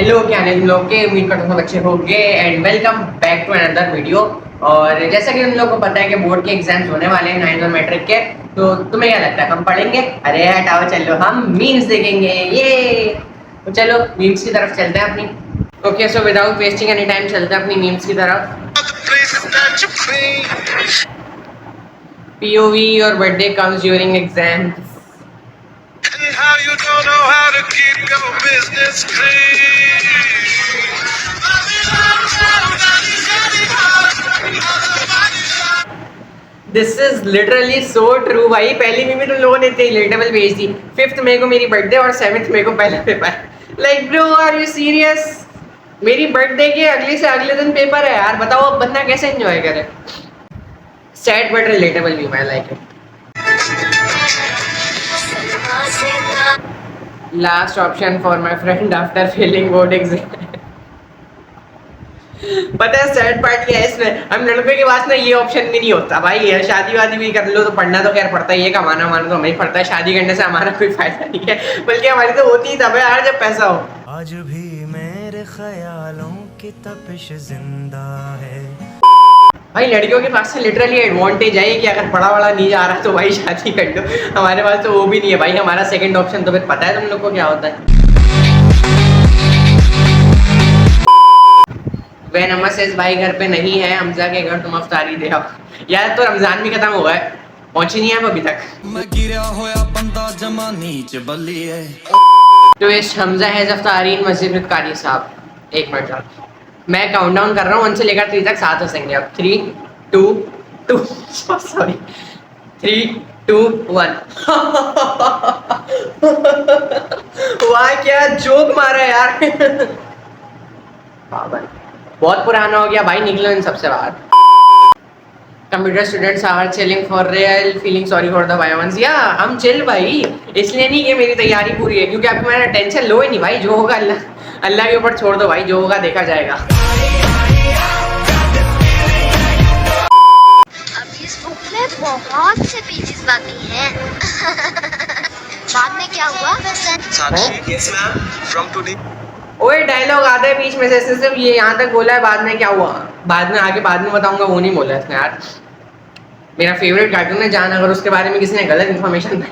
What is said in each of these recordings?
Hello, क्या हाल है तुम लोग के। उम्मीद करता हूँ अच्छे होंगे and welcome back to another video. और जैसा कि तुम लोग को पता है कि बोर्ड के एग्जाम्स होने वाले हैं 9th और मैट्रिक के, तो तुम्हें क्या लगता है हम पढ़ेंगे? अरे हटाओ, चलो हम मीम्स देखेंगे ये। तो चलो मीम्स की तरफ चलते हैं अपनी। Okay, so without wasting any time चलते हैं अपनी मीम्स की तरफ। पीओवी और birthday comes during exams. How you don't know how to keep your business clean. This is literally so true भाई। पहली मीम तुम लोगों ने इतनी रिलेटेबल भेज दी। 5th मई को मेरी बर्थडे और 7th मई को पहला पेपर। Like bro, are you serious? मेरी बर्थडे के अगले से अगले दिन पेपर है यार। बताओ अब बंदा कैसे एंजॉय करे। सैड बट रिलेटेबल भी, मैं like it. Last option for my friend after failing board exam. पता है सैड पार्ट क्या है इसमें? हम लड़कों के पास ना ये ऑप्शन भी नहीं होता भाई। ये शादी वादी भी कर लो तो पढ़ना तो खैर पड़ता ही है, कमाना वामाना तो हमें पड़ता है। शादी करने से हमारा कोई फायदा नहीं है, बल्कि हमारी तो होती ही तब है यार जब पैसा हो। आज भी मेरे ख्यालों की तपिश जिंदा है। भाई लड़कियों के पास से लिटरली एडवांटेज है कि अगर पढ़ा वड़ा नहीं जा रहा तो भाई शादी कर लो। हमारे पास तो वो भी नहीं है भाई। हमारा सेकंड ऑप्शन तो फिर पता है तुम लोग को क्या होता है। वैन अम्मा सेज भाई घर पे नहीं है, हमजा के घर तुम अफ्तारी दे आओ। यार तो रमजान भी खत्म हुआ है, पहुंची नहीं है आप अभी तक। मैं गिरा होया बंदा जमा नीच बल्ली है। तो इस हमजा है अफ्तारीन मस्जिद कारी साहब। एक मिनट यार, मैं काउंटडाउन कर रहा हूँ 1 से लेकर 3 तक, साथ हंसेंगे अब। 3 2 2 सॉरी 3 2 1। वाह क्या जोक मारा यार। पागल, बहुत पुराना हो गया भाई, निकलो इन सबसे बाहर। Computer students are chilling for real, feeling sorry for the violence. या हम चिल भाई, इसलिए नहीं कि मेरी तैयारी पूरी है, क्योंकि अभी मेरा टेंशन लो ही नहीं भाई। जो होगा अल्लाह अल्लाह के ऊपर छोड़ दो भाई, जो होगा देखा जाएगा। अब इस बुक में बहुत से पेजेस बाकी हैं। बाद में क्या हुआ? Sakshi, yes ma'am. From today. ओए डायलॉग आता है बीच में से, सिर्फ ये यहाँ तक बोला है, बाद में क्या हुआ, बाद में आगे बाद में बताऊंगा, वो नहीं बोला इसने यार। मेरा फेवरेट कार्टून है जान, अगर उसके बारे में किसी ने गलत इन्फॉर्मेशन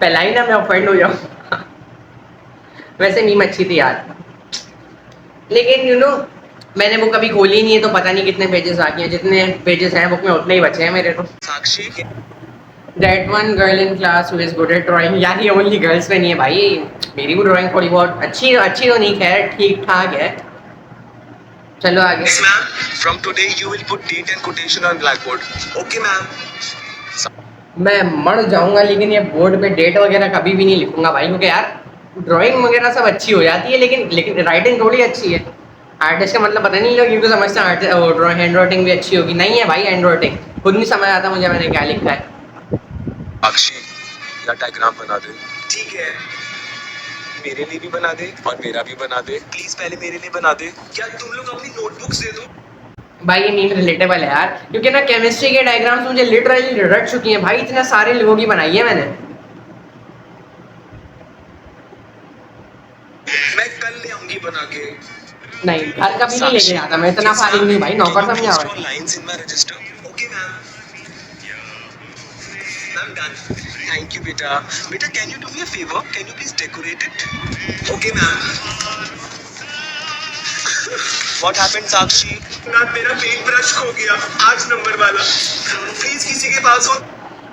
पहला ही ना मैं ऑफेंड हो जाऊँ। वैसे मीम अच्छी थी यार, लेकिन यू नो मैंने बुक अभी खोली नहीं है तो पता नहीं कितने पेजेस बाकी हैं। जितने पेजेस हैं बुक में उतने ही बचे हैं मेरे को। Sakshi. That one girl in class who is good at drawing। यार ये ओनली गर्ल्स में नहीं है भाई, मेरी भी ड्राइंग थोड़ी बहुत अच्छी तो नहीं, खैर ठीक ठाक है। चलो आगे। Yes ma'am. From today you will put date and quotation on blackboard. Okay ma'am. मैं मर जाऊंगा लेकिन ये बोर्ड पे डेट वगैरह कभी भी नहीं लिखूंगा भाई, क्योंकि यार ड्राइंग वगैरह सब अच्छी हो जाती है, लेकिन राइटिंग थोड़ी अच्छी है। आर्टिस्ट का मतलब पता नहीं लोग क्योंकि समझते हैं हैंड राइटिंग भी अच्छी होगी। नहीं है भाई, हैंड राइटिंग खुद नहीं समझ आता मुझे मैंने क्या लिखा है। साक्षी, या डायग्राम बना दे। ठीक है, मेरे लिए भी बना दे और मेरा भी बना दे। प्लीज पहले मेरे लिए बना दे। क्या तुम लोग अपनी नोटबुक्स दे दो। भाई ये मीम रिलेटेबल है यार, क्योंकि ना केमिस्ट्री के डायग्राम्स मुझे लिटरली रट चुकी हैं भाई। इतने सारे लोगों की बनाई है मैंने। मैं कल ले आऊंगी बना के। नहीं घर कभी नहीं लेके आता मैं, इतना फारिग नहीं भाई, नौकर समझा हुआ है। Lines in my register. Okay ma'am. Ma'am done. Thank you बेटा। बेटा can you do me a favour? Can you please decorate it? Okay ma'am. What happened Sakshi? Ma'am मेरा पेंट ब्रश खो गया, 8 नंबर वाला। प्लीज किसी के पास हो।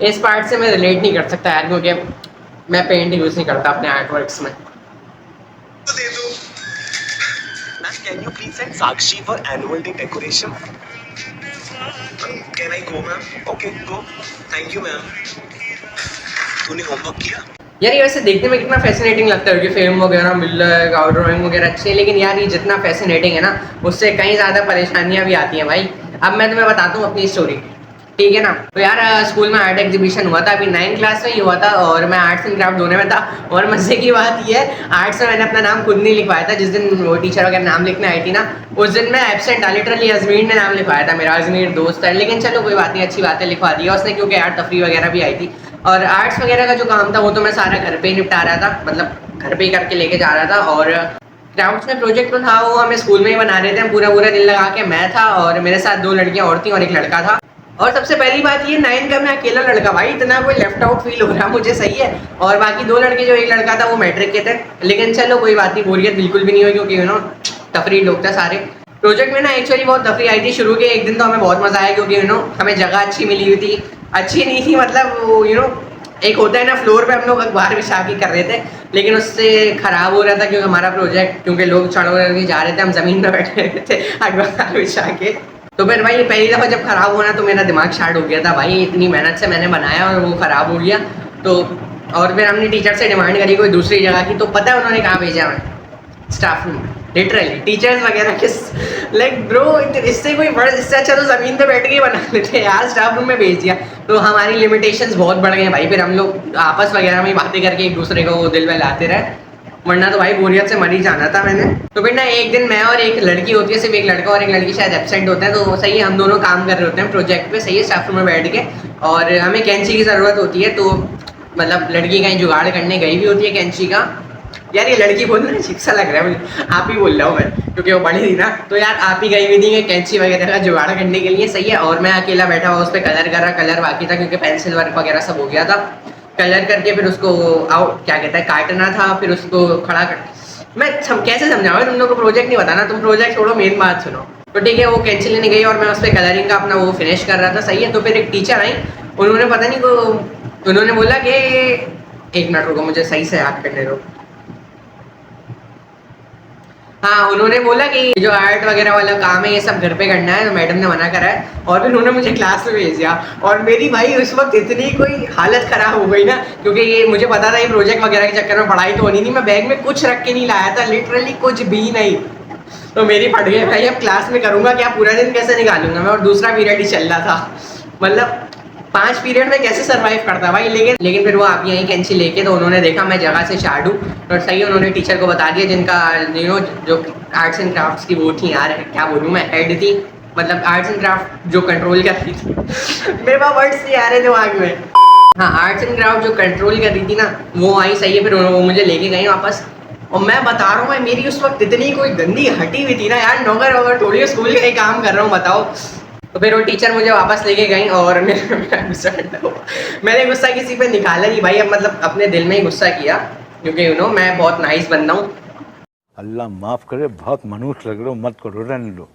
इस पार्ट से मैं रिलेट नहीं कर सकता यार, क्योंकि मैं पेंट यूज नहीं करता अपने आर्ट वर्क्स में। तो दे दो। Ma'am can you please send Sakshi for annual day decoration? Can I go ma'am? Okay go. Thank you ma'am. तूने होमवर्क किया? यार ये वैसे देखने में कितना फैसिनेटिंग लगता है कि फिल्म वगैरह मिल रहा है, आउट ड्राइंग वगैरह अच्छी है, लेकिन यार ये जितना फैसिनेटिंग है ना उससे कहीं ज़्यादा परेशानियाँ भी आती हैं भाई। अब मैं तुम्हें बताता हूँ अपनी स्टोरी, ठीक है ना। तो यार स्कूल में आर्ट एग्जीबिशन हुआ था, अभी 9th क्लास में ही हुआ था, और मैं आर्ट्स एंड क्राफ्ट दोनों में था। और मजे की बात ये है, आर्ट्स में मैंने अपना नाम खुद नहीं लिखवाया था। जिस दिन वो टीचर वगैरह नाम लिखने आई थी ना, उस दिन मैं एब्सेंट था। लिटरली अजमीर ने नाम लिखवाया था मेरा, अजमीर दोस्त है, लेकिन चलो कोई बात नहीं, अच्छी बात है, लिखवा दिया उसने, क्योंकि यार तफरी वगैरह भी आई थी। और आर्ट्स वगैरह का जो काम था वो तो मैं सारा घर पे ही निपटा रहा था, मतलब घर पे ही करके लेके जा रहा था। और क्राफ्ट्स में प्रोजेक्ट तो था, वो हमें स्कूल में ही बना रहे थे, हम पूरा पूरा दिन लगा के। मैं था और मेरे साथ 2 लड़कियां और थी और एक लड़का था। और सबसे पहली बात ये 9 का मैं अकेला लड़का, भाई इतना कोई लेफ्ट आउट फील हो रहा मुझे, सही है। और बाकी 2 लड़के, जो एक लड़का था वो मैट्रिक के थे, लेकिन चलो कोई बात नहीं, बोरियत बिल्कुल भी नहीं हुई क्योंकि तफरी लोग थे सारे। प्रोजेक्ट में ना एक्चुअली बहुत तफरी आई थी। शुरू के एक दिन तो हमें बहुत मजा आया क्योंकि हमें जगह अच्छी मिली हुई थी। अच्छी नहीं थी मतलब एक होता है ना, फ्लोर पे हम लोग अखबार बिछा के कर रहे थे, लेकिन उससे खराब हो रहा था क्योंकि हमारा प्रोजेक्ट, क्योंकि लोग चढ़ के जा रहे थे, हम जमीन पर बैठे हुए थे अखबार बिछा के। तो फिर भाई पहली दफ़ा जब खराब हुआ ना तो मेरा दिमाग शार्ट हो गया था भाई, इतनी मेहनत से मैंने बनाया और वो खराब हो गया। तो और फिर हमने टीचर से डिमांड करी कोई दूसरी जगह की, तो पता है उन्होंने कहाँ भेजा हमें? Staff room. लिटरली टीचर्स वगैरह किस लाइक ब्रो, इससे कोई बड़ा, इससे अच्छा तो ज़मीन पे बैठ के ही बना लेते यार, स्टाफ रूम में भेज दिया। तो हमारी लिमिटेशंस बहुत बढ़ गए भाई। फिर हम लोग आपस वगैरह में बातें करके एक दूसरे को दिल बहलाते रहे, वरना तो भाई बोरियत से मर ही जाना था मैंने। तो फिर ना एक दिन मैं और एक लड़की होती है, सिर्फ एक लड़का और एक लड़की शायद एब्सेंट होते हैं, तो सही है हम दोनों काम कर रहे होते हैं प्रोजेक्ट पे, सही है, स्टाफ रूम में बैठ के। और हमें कैंची की ज़रूरत होती है, तो मतलब लड़की कहीं जुगाड़ करने गई भी होती है कैंची का। यार ये लड़की बोलना अजीब सा लग रहा है मुझे, आप ही बोल रहा हूँ मैं क्योंकि वो बड़ी थी ना। तो यार आप ही गई हुई थी कैंची वगैरह का जुगाड़ करने के लिए, सही है। और मैं अकेला बैठा हुआ उस पर कलर कर रहा, कलर बाकी था क्योंकि पेंसिल वर्क वगैरह सब हो गया था। कलर करके फिर उसको क्या कहता है, काटना था, फिर उसको खड़ा कर। मैं कैसे समझाऊँ तुम लोग को, प्रोजेक्ट नहीं बताना, तुम प्रोजेक्ट छोड़ो, मेन बात सुनो। तो ठीक है, वो कैंची लेने गई और मैं उस पर कलरिंग का अपना वो फिनिश कर रहा था, सही है। तो फिर एक टीचर आई, उन्होंने पता नहीं को, उन्होंने बोला कि 1 मिनट रुको, मुझे सही से याद करने दो। हाँ, उन्होंने बोला कि जो आर्ट वगैरह वाला काम है ये सब घर पे करना है, तो मैडम ने मना करा है। और फिर उन्होंने मुझे क्लास में भेज दिया। और मेरी भाई उस वक्त इतनी कोई हालत ख़राब हो गई ना, क्योंकि ये मुझे पता था ये प्रोजेक्ट वगैरह के चक्कर में पढ़ाई तो होनी नहीं। मैं बैग में कुछ रख के नहीं लाया था, लिटरली कुछ भी नहीं। तो मेरी फट गई भाई, अब क्लास में करूँगा क्या, पूरा दिन कैसे निकालूंगा मैं। और दूसरा पीरियड ही चल रहा था, मतलब 5 पीरियड में कैसे सरवाइव करता भाई। लेकिन फिर वो आप यहीं कैंची लेके, तो उन्होंने देखा मैं जगह से शार्ट हूँ, और सही उन्होंने टीचर को बता दिया, जिनका जो आर्ट्स एंड क्राफ्ट्स की वो थी यार, क्या बोलूँ मैं, हेड थी, मतलब आर्ट्स एंड क्राफ्ट जो कंट्रोल कर रही थी मेरे पास वर्ड्स नहीं आ रहे दिमाग में। हाँ, आर्ट्स एंड क्राफ्ट जो कंट्रोल कर रही थी ना, वो आई, सही है। फिर वो मुझे लेके गई वापस। और मैं बता रहा हूँ भाई, मेरी उस वक्त इतनी कोई गंदी हटी हुई थी ना यार, नौकर वगैरह थोड़ी स्कूल का ही काम कर रहा हूँ, बताओ। तो फिर वो टीचर मुझे वापस लेके गई और मेरा गुस्सा मैंने गुस्सा किसी पे निकाला नहीं भाई, अब मतलब अपने दिल में ही गुस्सा किया, क्योंकि मैं बहुत नाइस बंदा हूँ। अल्लाह माफ करे, बहुत मनुष्य लग रहे हो, मत करो, रहने दो।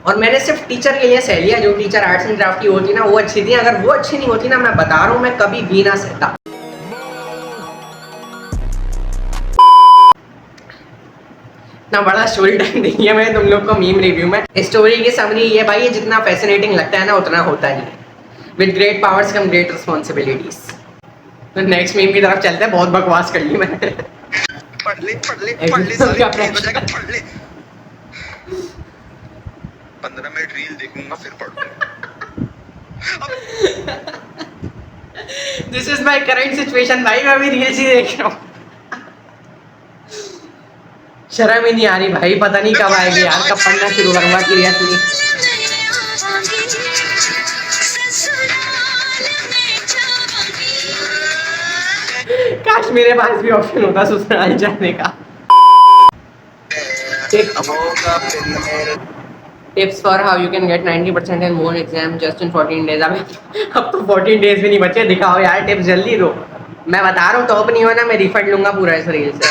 और मैंने सिर्फ टीचर के लिए सह लिया, जो टीचर आर्ट्स एंड क्राफ्ट की होती ना वो अच्छी थी। अगर वो अच्छी नहीं होती ना, मैं बता रहा हूँ मैं कभी भी ना सहता। इतना बड़ा स्टोरी टाइम देखिए मैंने तुम लोग को मीम रिव्यू में। स्टोरी की समरी ये भाई, ये जितना फैसिनेटिंग लगता है ना उतना होता नहीं है। With great powers come great responsibilities. तो नेक्स्ट मीम की तरफ चलते हैं, बहुत बकवास कर ली मैंने। पढ़ ले सारे हो जाएगा, पढ़ ले। 15 मिनट रील देखूंगा फिर पढ़ूंगा। This is my current situation भाई, मैं अभी रील्स ही देख रहा हूँ। शर्म ही नहीं आ रही भाई, पता नहीं कब आएगी यार, कब पढ़ना शुरू करूंगा सीरियसली। काश मेरे पास भी ऑप्शन होता ससुराल जाने का। Tips for how you can get 90% in more exam just in 14 days. अब तो 14 डेज भी नहीं बचे, दिखाओ यार टिप्स जल्दी दो। मैं बता रहा हूँ, टॉप नहीं होना, मैं रिफंड लूंगा पूरा इस रील से।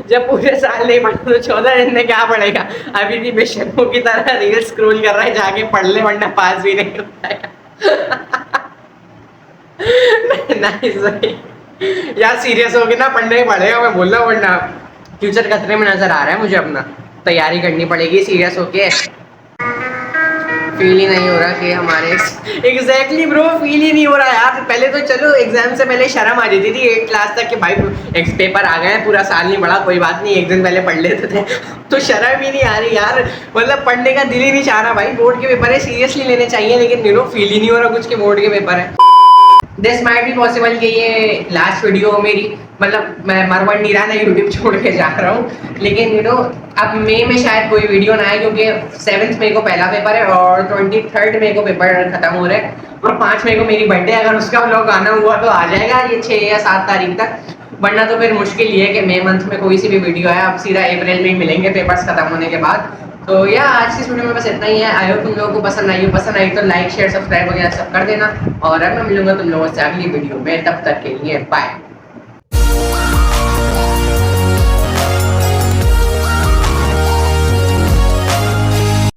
जब पूरे साल नहीं पढ़ा तो 14 दिन में क्या पड़ेगा। अभी भी बेशर्मों की तरह रील स्क्रॉल कर रहा है, जाके पढ़ ले वरना पास भी नहीं होता है। नाइस भाई, यार सीरियस हो के ना पढ़ने ही पड़ेगा, मैं बोल रहा हूँ, वरना फ्यूचर खतरे में नजर आ रहा है मुझे। अपना तैयारी करनी पड़ेगी सीरियस होके। फील ही नहीं हो रहा कि हमारे एग्जैक्टली ब्रो, फील ही नहीं हो रहा यार। पहले तो चलो एग्जाम से पहले शर्म आ जाती थी 8 क्लास तक कि भाई पेपर आ गए हैं, पूरा साल नहीं पढ़ा, कोई बात नहीं, एक दिन पहले पढ़ लेते थे। तो शर्म ही नहीं आ रही यार, मतलब पढ़ने का दिल ही नहीं चाह रहा भाई। बोर्ड के पेपर है, सीरियसली लेने चाहिए, लेकिन फील ही नहीं हो रहा कुछ के बोर्ड के पेपर है। दिस माइट बी पॉसिबल कि ये लास्ट वीडियो हो मेरी, मतलब मैं मरवन नीराना यूट्यूब छोड़ के जा रहा हूँ, लेकिन यू नो अब मई में शायद कोई वीडियो ना आए, क्योंकि 7 मई को पहला पेपर है और 23 मई को पेपर खत्म हो रहा है, और 5 मई को मेरी बर्थडे, अगर उसका व्लॉग आना हुआ तो आ जाएगा ये 6 या 7 तारीख तक, वरना तो फिर मुश्किल ही है कि मई मंथ में कोई सी भी वीडियो आए। अब सीधा अप्रैल में ही मिलेंगे पेपर्स खत्म होने के बाद। तो या आज की इस वीडियो में बस इतना ही है। आई होप तुम लोगों को पसंद आई तो लाइक शेयर सब्सक्राइब वगैरह सब कर देना, और अब मैं मिलूंगा तुम लोगों से अगली वीडियो में, तब तक के लिए बाय।